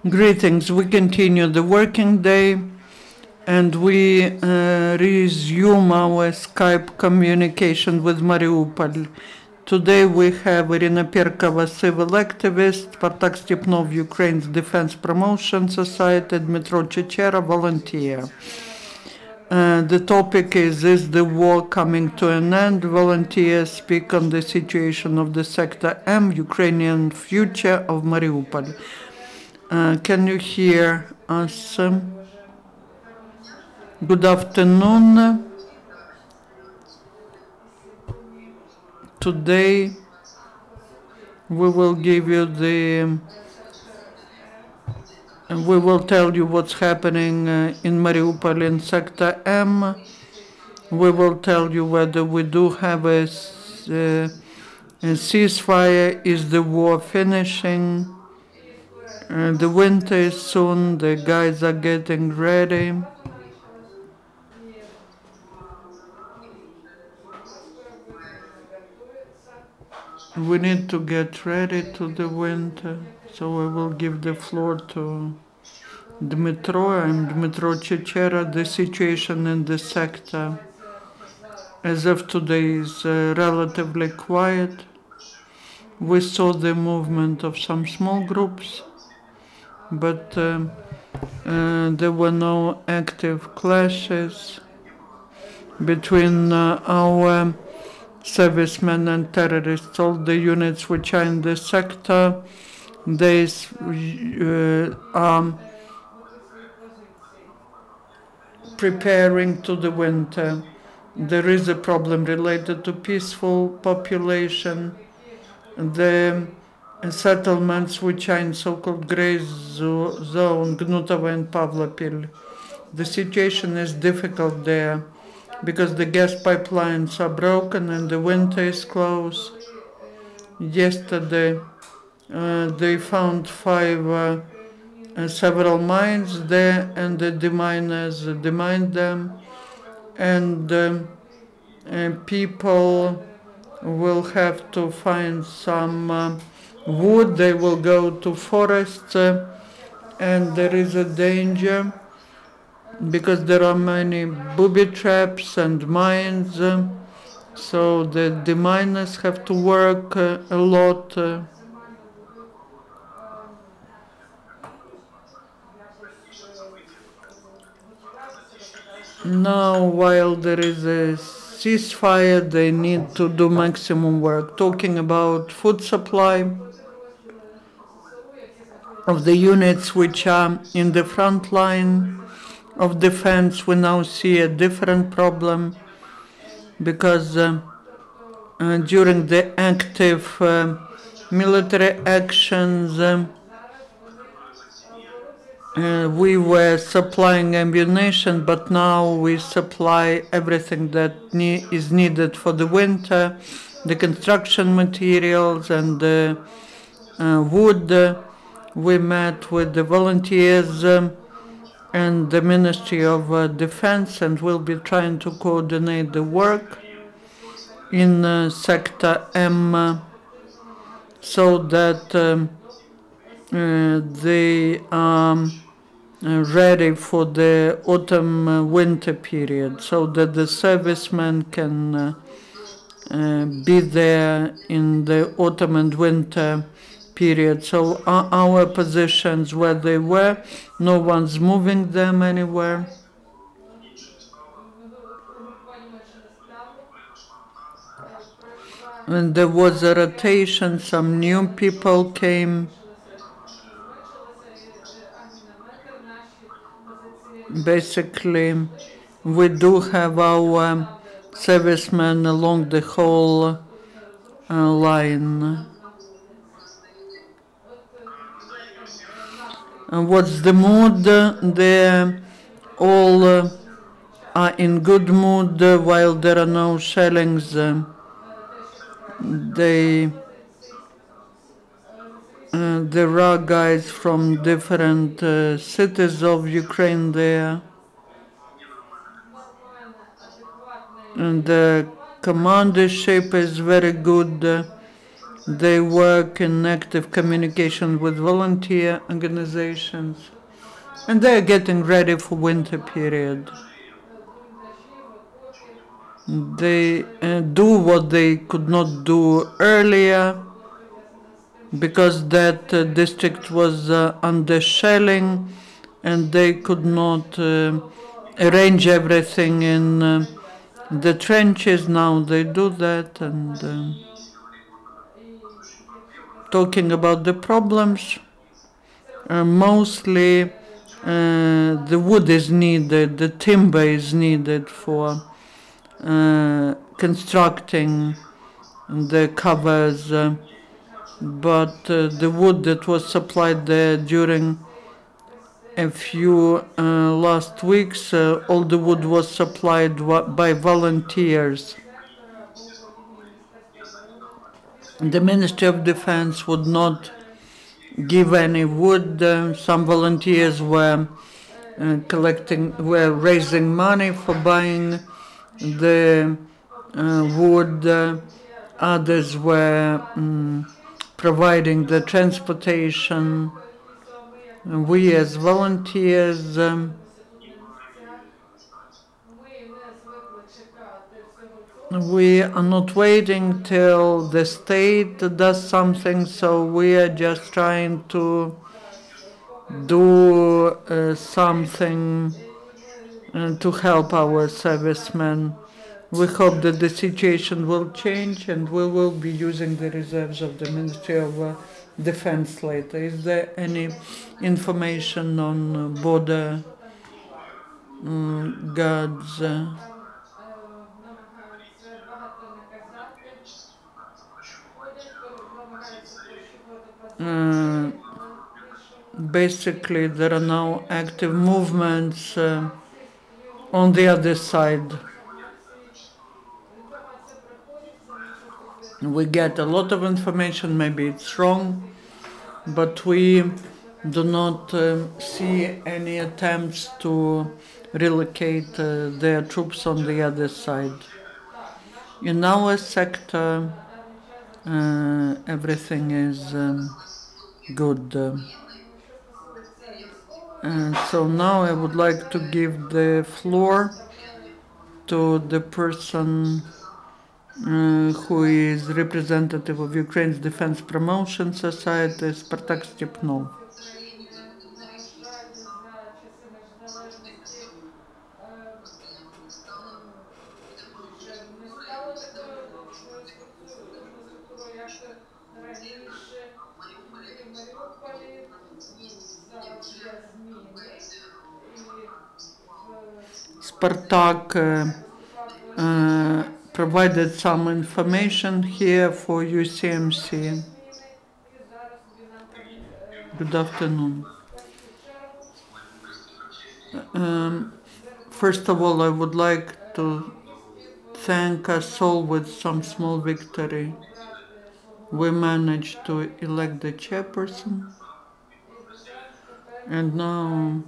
Greetings. We continue the working day and we resume our Skype communication with Mariupol. Today we have Iryna Perkova, civil activist, Spartak Stepnov, Ukraine's Defense Promotion Society, Dmytro Chychera, volunteer. The topic is the war coming to an end? Volunteers speak on the situation of the Sector M, Ukrainian future of Mariupol. Can you hear us? Good afternoon. Today we will give you we will tell you what's happening in Mariupol in Sector M. We will tell you whether we do have a ceasefire. Is the war finishing? The winter is soon, the guys are getting ready. We need to get ready to the winter, so I will give the floor to Dmytro. I'm Dmytro Chychera. The situation in the sector as of today is relatively quiet. We saw the movement of some small groups, but there were no active clashes between our servicemen and terrorists. All the units which are in the sector, they are preparing to the winter. There is a problem related to peaceful population. The settlements which are in so-called gray zone, Gnutovo and Pavlopil. The situation is difficult there because the gas pipelines are broken and the winter is close. Yesterday they found several mines there, and the deminers demined them, and people will have to find some wood. They will go to forests, and there is a danger because there are many booby traps and mines, so the deminers have to work a lot. Now, while there is a ceasefire, they need to do maximum work. Talking about food supply of the units which are in the front line of defense, we now see a different problem because during the active military actions we were supplying ammunition, but now we supply everything that is needed for the winter, the construction materials and the wood. We met with the volunteers and the Ministry of Defense, and we'll be trying to coordinate the work in Sector M so that they are ready for the autumn-winter period, so that the servicemen can be there in the autumn and winter period. So our positions where they were, no one's moving them anywhere. And there was a rotation, some new people came. Basically, we do have our servicemen along the whole line. And what's the mood? They all are in good mood while there are no shellings. There are guys from different cities of Ukraine there, and the commandership is very good. They work in active communication with volunteer organizations, and they are getting ready for winter period. They do what they could not do earlier because that district was under shelling, and they could not arrange everything in the trenches. Now they do that, and talking about the problems, mostly the wood is needed, the timber is needed for constructing the covers, but the wood that was supplied there during a few last weeks, all the wood was supplied by volunteers. The Ministry of Defense would not give any wood. Some volunteers were were raising money for buying the wood. Others were providing the transportation. We as volunteers we are not waiting till the state does something, so we are just trying to do something to help our servicemen. We hope that the situation will change and we will be using the reserves of the Ministry of Defense later. Is there any information on border guards? Basically, there are now active movements on the other side. We get a lot of information, maybe it's wrong, but we do not see any attempts to relocate their troops on the other side. In our sector, everything is good. So now I would like to give the floor to the person who is representative of Ukraine's Defense Promotion Society, Spartak Stepnov. Spartak provided some information here for UCMC. Good afternoon. First of all, I would like to thank us all with some small victory. We managed to elect the chairperson, and now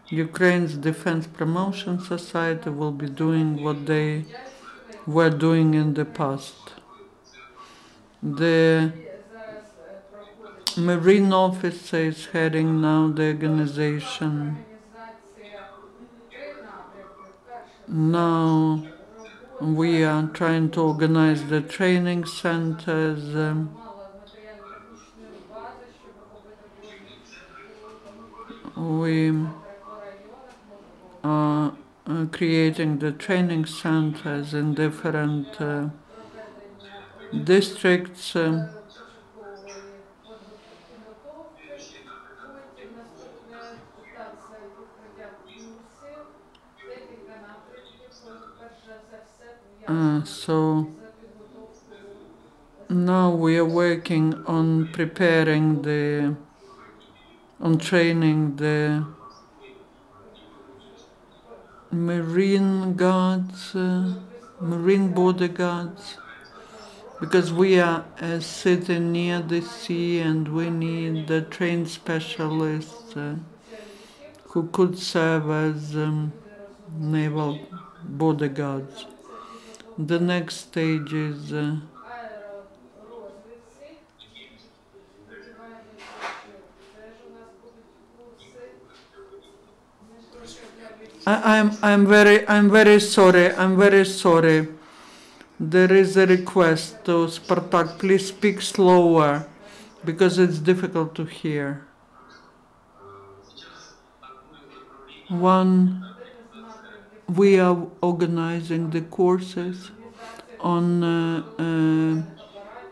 Ukraine's Defense Promotion Society will be doing what they were doing in the past. The Marine officer is heading now the organization. Now we are trying to organize the training centers. We are creating the training centers in different districts. So now we are working on preparing on training the marine guards, marine border guards, because we are sitting near the sea and we need the trained specialists who could serve as naval border guards. The next stage is I'm very sorry. I'm very sorry. There is a request to Spartak, please speak slower because it's difficult to hear. One, we are organizing the courses on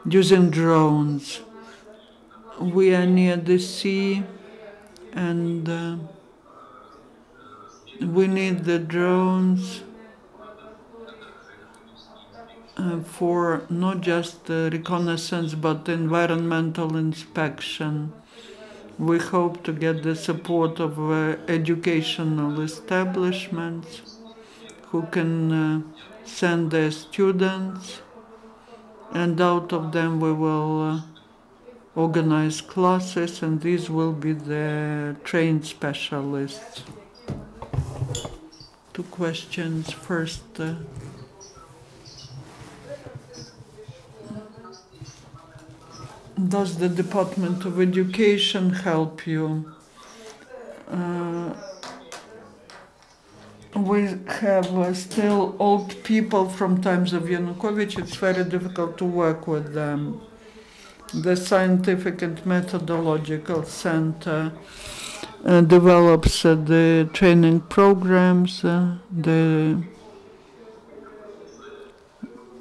using drones. We are near the sea and we need the drones for not just reconnaissance but environmental inspection. We hope to get the support of educational establishments who can send their students, and out of them we will organize classes, and these will be the trained specialists. Two questions. First, does the Department of Education help you? We have still old people from times of Yanukovych. It's very difficult to work with them. The Scientific and Methodological Center develops the training programs.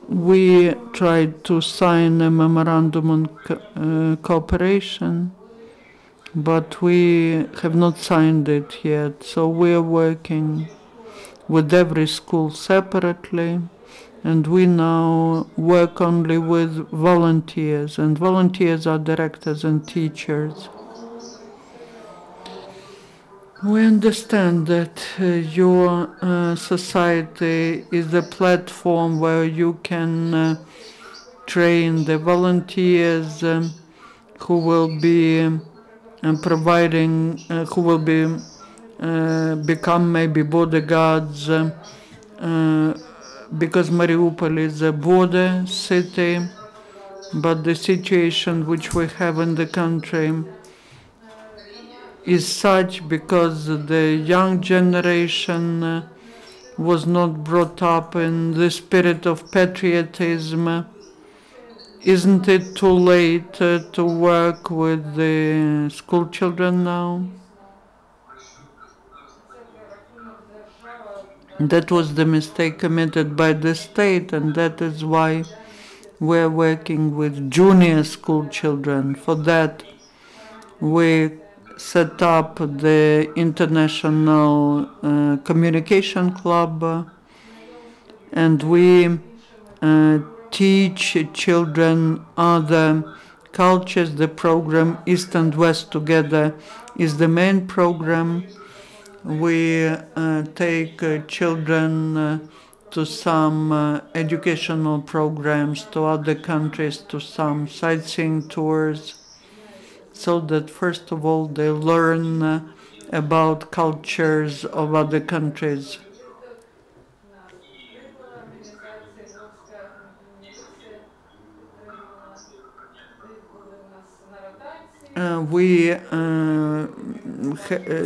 We tried to sign a memorandum on cooperation, but we have not signed it yet. So we are working with every school separately, and we now work only with volunteers, and volunteers are directors and teachers. We understand that your society is a platform where you can train the volunteers who will be providing, who will be become maybe bodyguards, because Mariupol is a border city, but the situation which we have in the country is such because the young generation was not brought up in the spirit of patriotism. Isn't it too late to work with the school children now? That was the mistake committed by the state, and that is why we're working with junior school children. For that, we set up the International Communication Club, and we teach children other cultures. The program East and West Together is the main program. We take children to some educational programs, to other countries, to some sightseeing tours, so that first of all they learn about cultures of other countries. We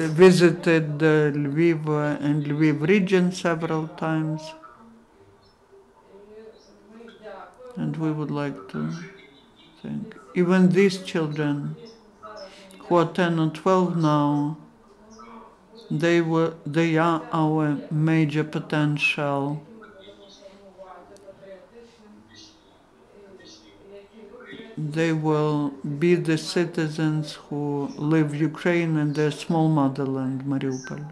visited Lviv and Lviv region several times, and we would like to thank even these children who are 10 or 12 now. They are our major potential. They will be the citizens who live Ukraine and their small motherland, Mariupol.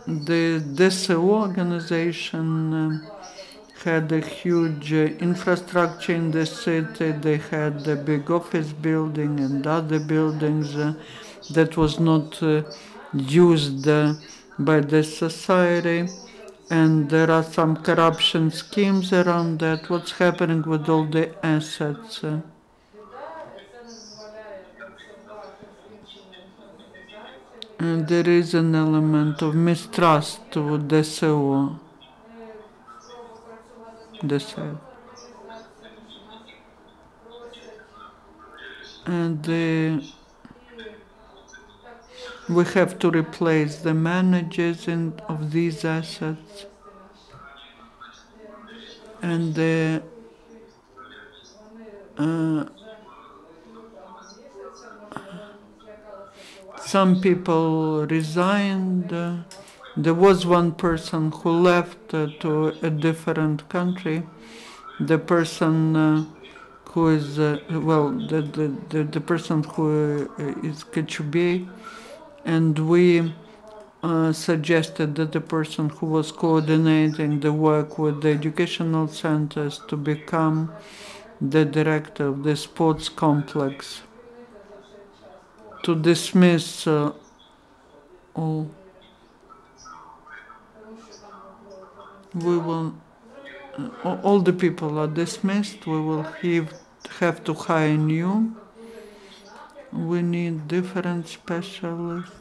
The DSO organization had a huge infrastructure in the city. They had a big office building and other buildings that was not used by the society, and there are some corruption schemes around that. What's happening with all the assets? And there is an element of mistrust to DSO. and we have to replace the managers of these assets, and uh, some people resigned. There was one person who left to a different country. The person who is the person who is Kachubey, and we suggested that the person who was coordinating the work with the educational centers to become the director of the sports complex, to dismiss all. We will, all the people are dismissed. We will have to hire new. We need different specialists.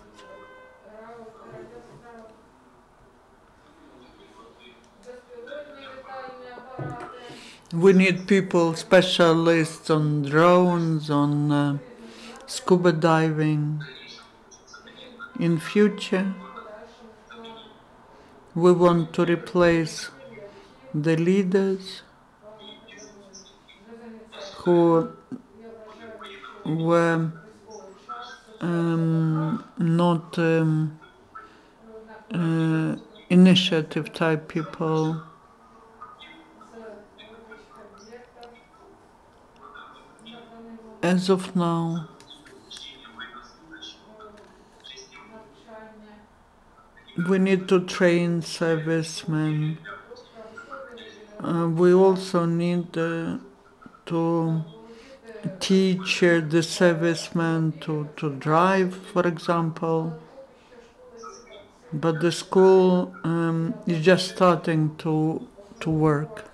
We need people, specialists on drones, on scuba diving. In future, we want to replace the leaders who were not initiative type people. As of now, we need to train servicemen. We also need to teach the servicemen to drive, for example. But the school is just starting to work.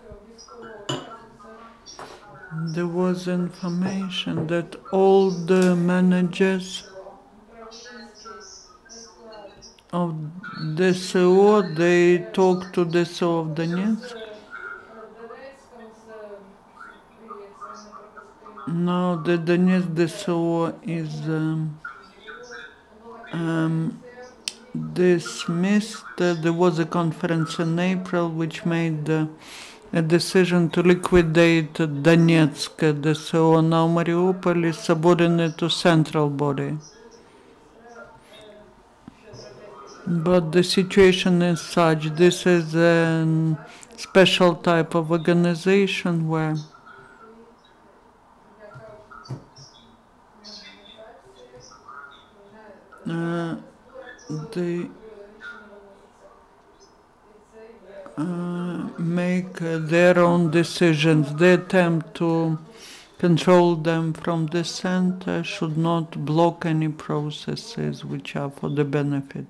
There was information that all the managers of the DSO, they talk to the DSO of Donetsk. Now the Donetsk DSO is dismissed. There was a conference in April which made a decision to liquidate Donetsk DSO. Now Mariupol is subordinate to central body. But the situation is such, this is a special type of organization where they make their own decisions. They attempt to control them from the center, should not block any processes which are for the benefit.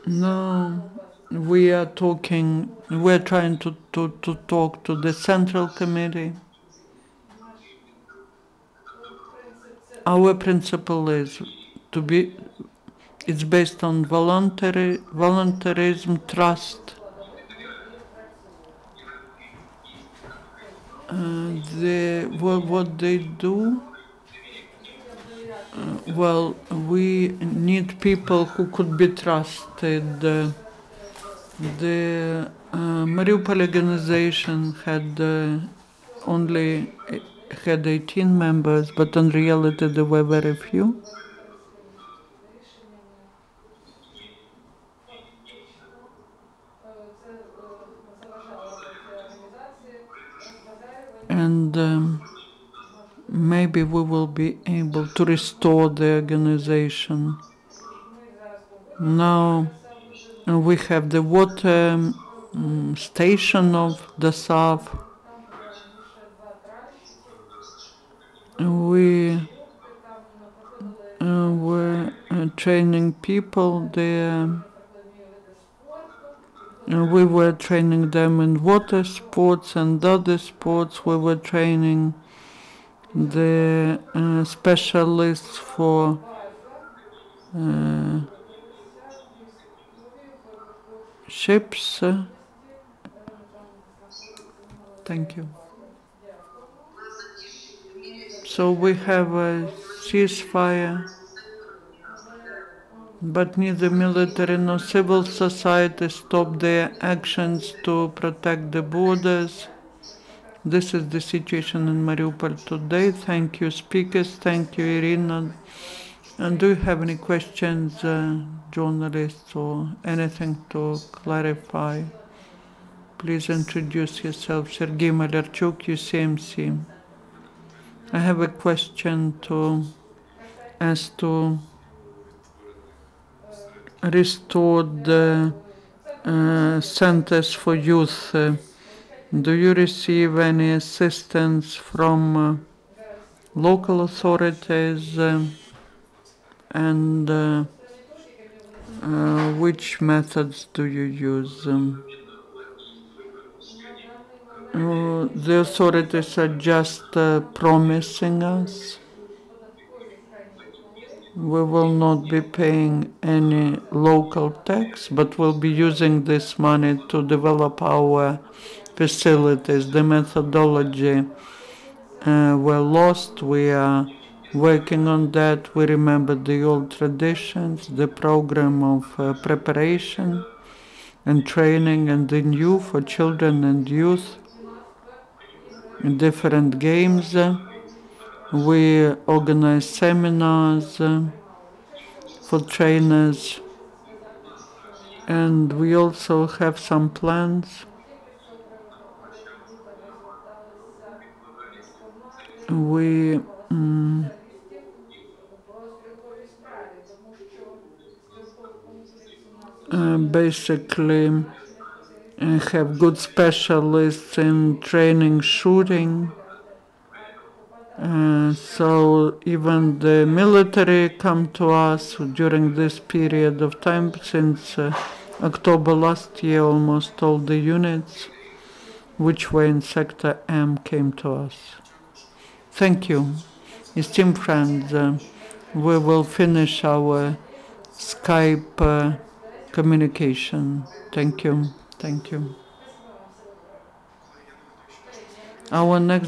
No, we're trying to talk to the Central Committee. Our principle is it's based on voluntarism, trust. What they do, we need people who could be trusted. The Mariupol organization had only had 18 members, but in reality there were very few. And maybe we will be able to restore the organization. Now we have the water station of the south. We were training people there. We were training them in water sports and other sports. We were training the specialists for ships. Thank you. So we have a ceasefire, but neither military nor civil society stop their actions to protect the borders. This is the situation in Mariupol today. Thank you, speakers. Thank you, Iryna. And do you have any questions, journalists, or anything to clarify? Please introduce yourself. Sergei Malarchuk, UCMC. I have a question as to restore the centers for youth. Do you receive any assistance from local authorities, and which methods do you use? The authorities are just promising us. We will not be paying any local tax, but we'll be using this money to develop our facilities. The methodology were lost. We are working on that. We remember the old traditions, the program of preparation and training, and the new for children and youth, different games. We organize seminars for trainers, and we also have some plans. We basically have good specialists in training shooting. So even the military come to us during this period of time. Since October last year, almost all the units which were in Sector M came to us. Thank you. Esteemed friends, we will finish our Skype communication. Thank you. Thank you. Our next